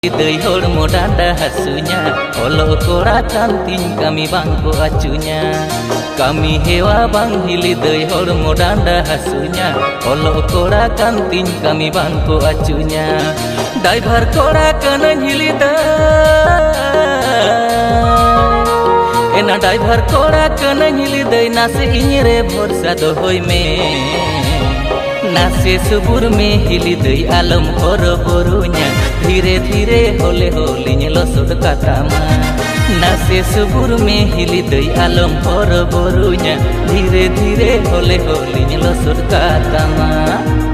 Dei hormo dada hasunya, olo kora kantin kami bangko acunya. Kami hewa bang hili dei hormo dada hasunya, olo kora kantin kami bangko acunya. Driver kora kana hili dei, ena driver kora kana hili dei nase inyere bhorsa dohoi me. नासे सुबुर में हिली दई आलम हर बरुnya धीरे धीरे होले होली लसोड कातामा नासे सुबुर में हिली दई आलम हर बरुnya धीरे धीरे होले होली लसोड कातामा।